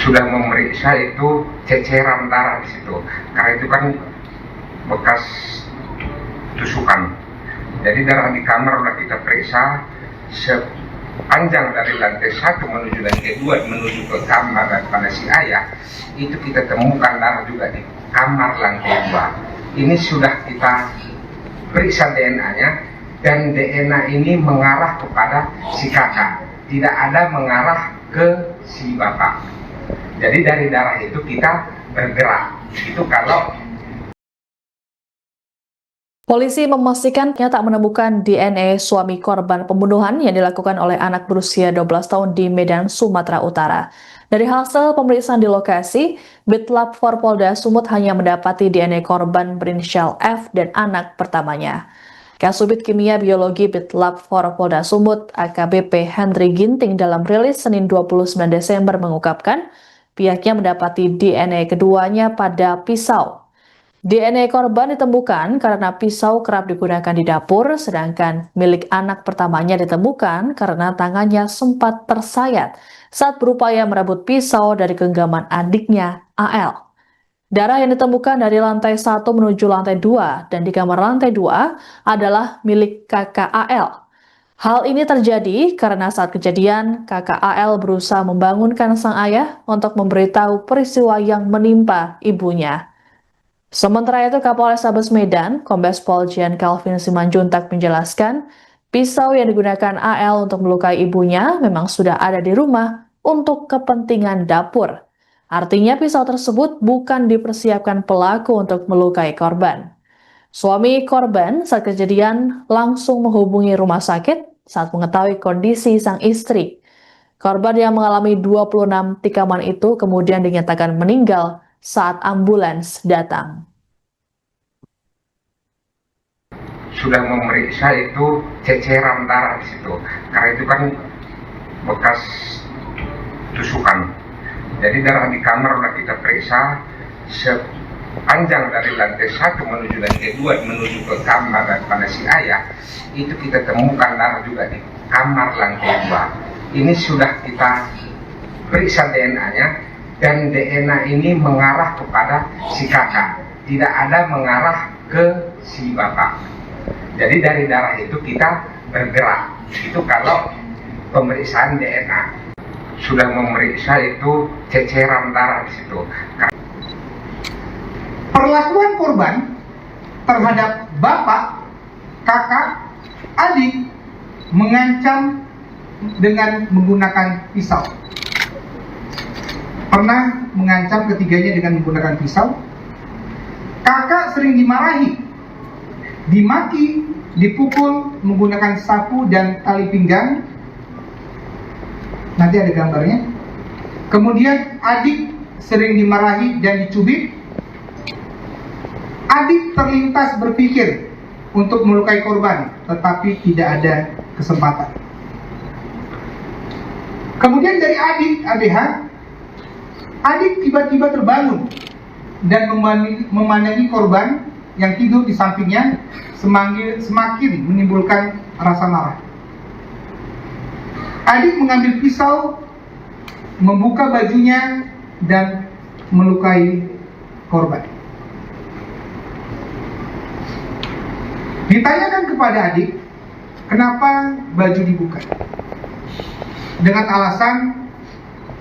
sudah memeriksa itu ceceran darah di situ, karena itu kan bekas tusukan. Jadi darah di kamar udah kita periksa sepanjang dari lantai 1 menuju lantai 2 menuju ke kamar pada si ayah, itu kita temukan darah juga di kamar lantai 2. Ini sudah kita periksa DNA-nya, dan DNA ini mengarah kepada si kakak, tidak ada mengarah ke si bapak. Jadi dari darah itu kita bergerak. Itu kalau polisi memastikan tak menemukan DNA suami korban pembunuhan yang dilakukan oleh anak berusia 12 tahun di Medan, Sumatera Utara. Dari hasil pemeriksaan di lokasi, Bitlab Forpolda Sumut hanya mendapati DNA korban berinisial F dan anak pertamanya. Kasubit Kimia Biologi Bitlab Forpolda Sumut AKBP Henry Ginting dalam rilis Senin 29 Desember mengungkapkan pihaknya mendapati DNA keduanya pada pisau. DNA korban ditemukan karena pisau kerap digunakan di dapur, sedangkan milik anak pertamanya ditemukan karena tangannya sempat tersayat saat berupaya merebut pisau dari genggaman adiknya, AL. Darah yang ditemukan dari lantai 1 menuju lantai 2 dan di kamar lantai 2 adalah milik kakak AL. Hal ini terjadi karena saat kejadian, kakak AL berusaha membangunkan sang ayah untuk memberitahu peristiwa yang menimpa ibunya. Sementara itu, Kapolrestabes Medan, Kombes Pol Jian Calvin Simanjuntak menjelaskan, pisau yang digunakan AL untuk melukai ibunya memang sudah ada di rumah untuk kepentingan dapur. Artinya pisau tersebut bukan dipersiapkan pelaku untuk melukai korban. Suami korban saat kejadian langsung menghubungi rumah sakit saat mengetahui kondisi sang istri. Korban yang mengalami 26 tikaman itu kemudian dinyatakan meninggal saat ambulans datang. Sudah memeriksa itu ceceran darah di situ, karena itu kan bekas tusukan. Jadi darah di kamar udah kita periksa sepanjang dari lantai 1 menuju lantai 2 menuju ke kamar pada si ayah, itu kita temukan darah juga di kamar lantai 2. Ini sudah kita periksa DNA-nya, dan DNA ini mengarah kepada si kakak, tidak ada mengarah ke si bapak. Jadi dari darah itu kita bergerak. Itu kalau pemeriksaan DNA sudah memeriksa itu ceceran darah di situ. Perlakuan korban terhadap bapak, kakak, adik mengancam dengan menggunakan pisau. Pernah mengancam ketiganya dengan menggunakan pisau. Kakak sering dimarahi, dimaki, dipukul menggunakan sapu dan tali pinggang. Nanti ada gambarnya. Kemudian adik sering dimarahi dan dicubit. Adik terlintas berpikir untuk melukai korban, tetapi tidak ada kesempatan. Kemudian dari adik ABH, adik tiba-tiba terbangun dan memandangi korban yang tidur di sampingnya semakin menimbulkan rasa marah. Adik mengambil pisau, membuka bajunya, dan melukai korban. Ditanyakan kepada adik, kenapa baju dibuka? Dengan alasan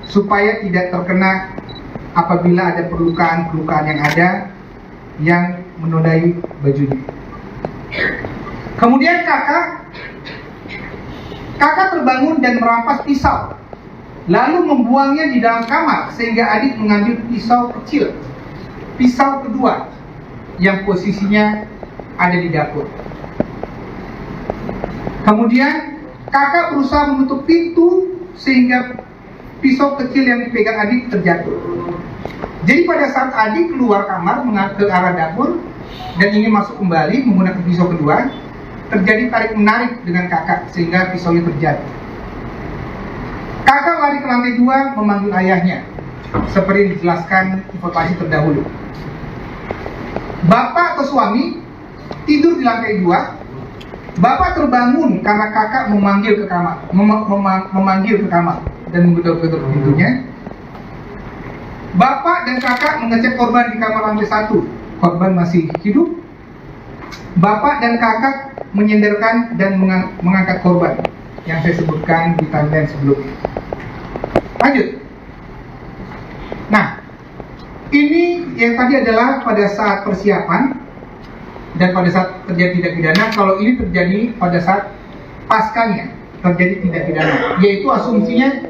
supaya tidak terkena apabila ada perlukaan-perlukaan yang ada yang menodai bajunya. Kemudian kakak terbangun dan merampas pisau, lalu membuangnya di dalam kamar sehingga adik mengambil pisau kecil, pisau kedua yang posisinya ada di dapur. Kemudian kakak berusaha menutup pintu sehingga pisau kecil yang dipegang adik terjatuh. Jadi pada saat adik keluar kamar ke arah dapur dan ingin masuk kembali menggunakan pisau kedua, terjadi tarik menarik dengan kakak sehingga pisaunya terjatuh. Kakak lari ke lantai 2 memanggil ayahnya, seperti dijelaskan informasi terdahulu. Bapak atau suami tidur di lantai 2. Bapak terbangun karena kakak memanggil ke kamar, memanggil ke kamar dan menggedor-gedor pintunya. Bapak dan kakak mengecek korban di kamar lantai 1. Korban masih hidup. Bapak dan kakak menyenderkan dan mengangkat korban yang saya sebutkan di timeline sebelumnya. Lanjut. Nah, ini yang tadi adalah pada saat persiapan dan pada saat terjadi tindak pidana. Kalau ini terjadi pada saat paskanya terjadi tindak pidana, yaitu asumsinya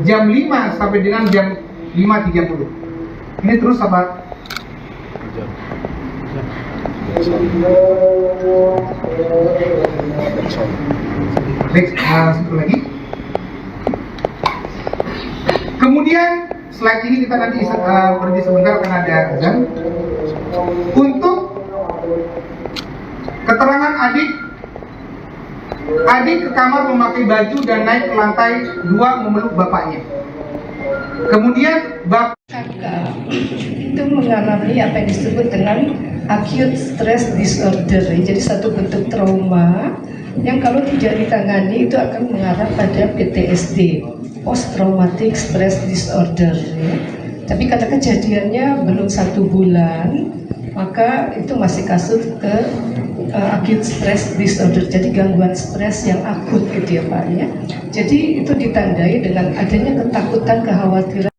jam 5 sampai dengan jam 5.30. Ini terus apa? Satu lagi. Kemudian slide ini kita nanti berhenti sebentar karena ada azan. Untuk keterangan adik ke kamar memakai baju dan naik ke lantai 2 memeluk bapaknya. Kemudian bapak itu mengalami apa yang disebut dengan acute stress disorder. Jadi satu bentuk trauma yang kalau tidak ditangani itu akan mengarah pada PTSD, post traumatic stress disorder. Tapi karena kejadiannya belum 1 bulan, maka itu masih kasus ke acute stress disorder, jadi gangguan stres yang akut gitu ya Pak ya. Jadi itu ditandai dengan adanya ketakutan, kekhawatiran.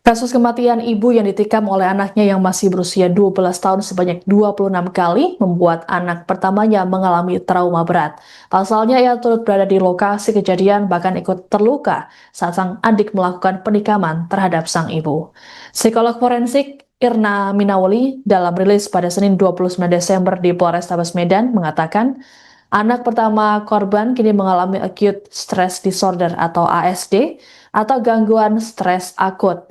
Kasus kematian ibu yang ditikam oleh anaknya yang masih berusia 12 tahun sebanyak 26 kali membuat anak pertamanya mengalami trauma berat. Pasalnya ia turut berada di lokasi kejadian bahkan ikut terluka saat sang adik melakukan penikaman terhadap sang ibu. Psikolog forensik Irna Minawoli dalam rilis pada Senin 29 Desember di Polrestabes Medan mengatakan anak pertama korban kini mengalami acute stress disorder atau ASD atau gangguan stres akut.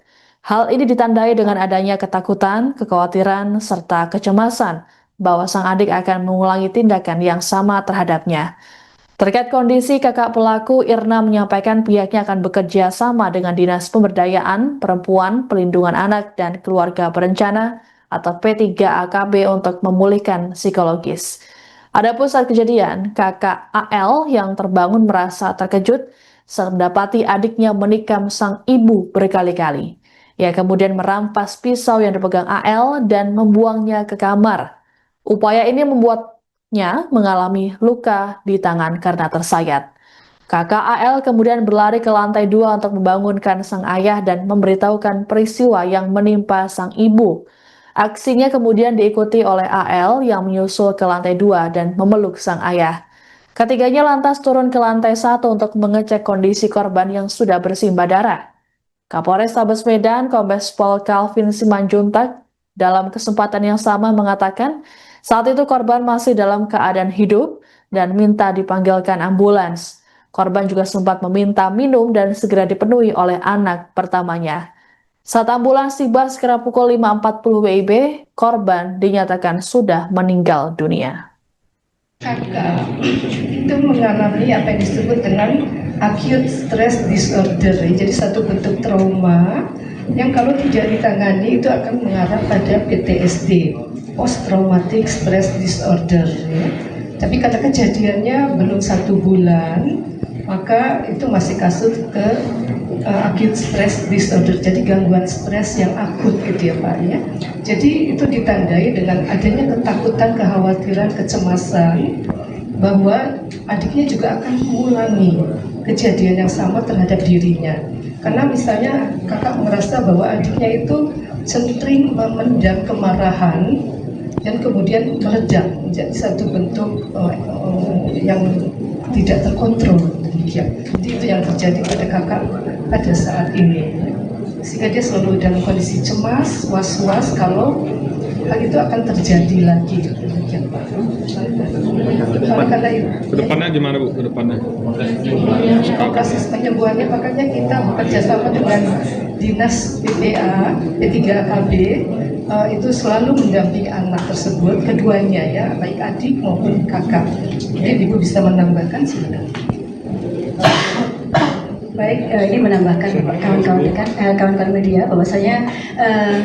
Hal ini ditandai dengan adanya ketakutan, kekhawatiran, serta kecemasan bahwa sang adik akan mengulangi tindakan yang sama terhadapnya. Terkait kondisi kakak pelaku, Irna menyampaikan pihaknya akan bekerja sama dengan Dinas Pemberdayaan Perempuan, Pelindungan Anak, dan Keluarga Berencana atau P3AKB untuk memulihkan psikologis. Adapun saat kejadian, kakak AL yang terbangun merasa terkejut saat mendapati adiknya menikam sang ibu berkali-kali. Ia kemudian merampas pisau yang dipegang AL dan membuangnya ke kamar. Upaya ini membuatnya mengalami luka di tangan karena tersayat. Kakak AL kemudian berlari ke lantai 2 untuk membangunkan sang ayah dan memberitahukan peristiwa yang menimpa sang ibu. Aksinya kemudian diikuti oleh AL yang menyusul ke lantai 2 dan memeluk sang ayah. Ketiganya lantas turun ke lantai 1 untuk mengecek kondisi korban yang sudah bersimbah darah. Kapolres Tabes Medan, Kombes Pol Calvin Simanjuntak, dalam kesempatan yang sama mengatakan saat itu korban masih dalam keadaan hidup dan minta dipanggilkan ambulans. Korban juga sempat meminta minum dan segera dipenuhi oleh anak pertamanya. Saat ambulans tiba sekira pukul 5.40 WIB, korban dinyatakan sudah meninggal dunia. Kakak itu mengalami apa yang disebut dengan acute stress disorder, jadi satu bentuk trauma yang kalau tidak ditangani itu akan mengarah pada PTSD, post traumatic stress disorder. Tapi karena kejadiannya belum 1 bulan, maka itu masih kasus ke acute stress disorder, jadi gangguan stres yang akut gitu ya Pak ya. Jadi itu ditandai dengan adanya ketakutan, kekhawatiran, kecemasan bahwa adiknya juga akan mengulangi kejadian yang sama terhadap dirinya. Karena misalnya kakak merasa bahwa adiknya itu sering memendam kemarahan dan kemudian meledak menjadi satu bentuk yang tidak terkontrol demikian. Jadi itu yang terjadi pada kakak pada saat ini, sehingga dia selalu dalam kondisi cemas, was-was kalau hal itu akan terjadi lagi. Demikian Pak. Kedepannya gimana Bu? Kedepannya? Proses penyembuhannya makanya kita bekerja sama dengan Dinas PPA, P3AKB, itu selalu mendampingi anak tersebut, keduanya ya, baik adik maupun kakak. Jadi Ibu bisa menambahkan silakan. Baik, ini menambahkan kawan-kawan media bahwasanya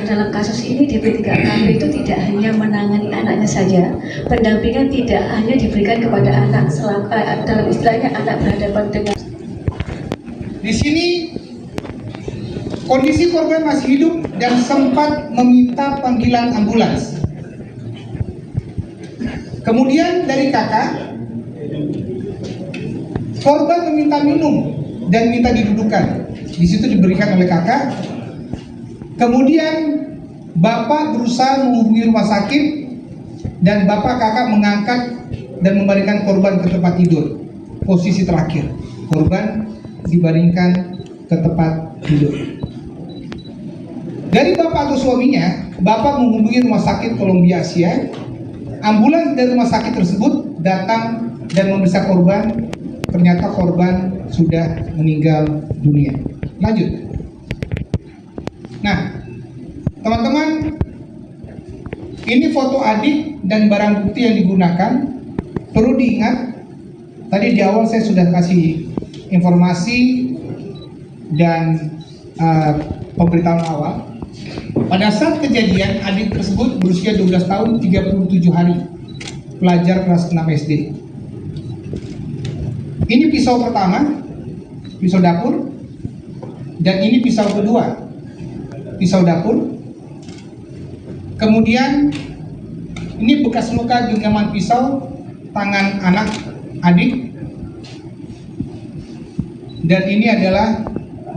dalam kasus ini di P3AKB itu tidak hanya menangani anaknya saja, pendampingan tidak hanya diberikan kepada anak, dalam istilahnya anak berhadapan dengan. Di sini Kondisi korban masih hidup dan sempat meminta panggilan ambulans. Kemudian dari kakak, korban meminta minum dan minta didudukan. Di situ diberikan oleh kakak. Kemudian bapak berusaha menghubungi rumah sakit dan bapak kakak mengangkat dan membaringkan korban ke tempat tidur. Posisi terakhir, korban dibaringkan ke tempat tidur. Dari bapak atau suaminya, bapak menghubungi rumah sakit Columbia Asia. Ambulans dari rumah sakit tersebut datang dan memeriksa korban. Ternyata korban sudah meninggal dunia. Lanjut. Nah, teman-teman, ini foto adik dan barang bukti yang digunakan. Perlu diingat, tadi di awal saya sudah kasih informasi dan pemberitahuan awal. Pada saat kejadian, adik tersebut berusia 12 tahun 37 hari, pelajar kelas 6 SD. Ini pisau pertama, pisau dapur, dan ini pisau kedua, pisau dapur. Kemudian ini bekas luka genggaman pisau tangan anak adik, dan ini adalah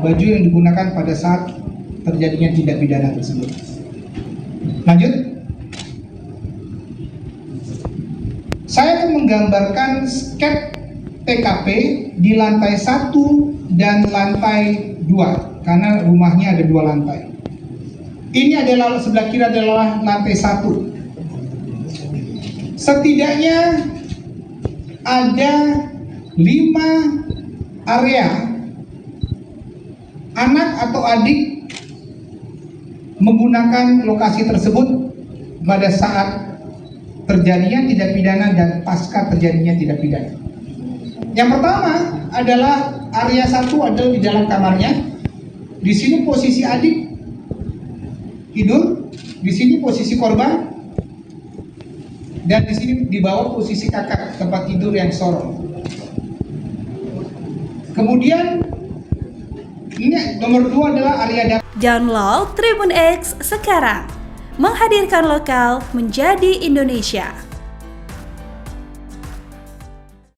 baju yang digunakan pada saat terjadinya tindak pidana tersebut. Lanjut. Saya akan menggambarkan skep TKP di lantai 1 dan lantai 2 karena rumahnya ada 2 lantai. Ini adalah sebelah kiri adalah lantai 1. Setidaknya ada 5 area anak atau adik menggunakan lokasi tersebut pada saat terjadinya tindak pidana dan pasca terjadinya tindak pidana. Yang pertama adalah area 1 adalah di dalam kamarnya. Di sini posisi adik tidur, di sini posisi korban, dan di sini di bawah posisi kakak tempat tidur yang sorong. Kemudian ini nomor 2 adalah area dapur. Download Tribun X sekarang, menghadirkan lokal menjadi Indonesia.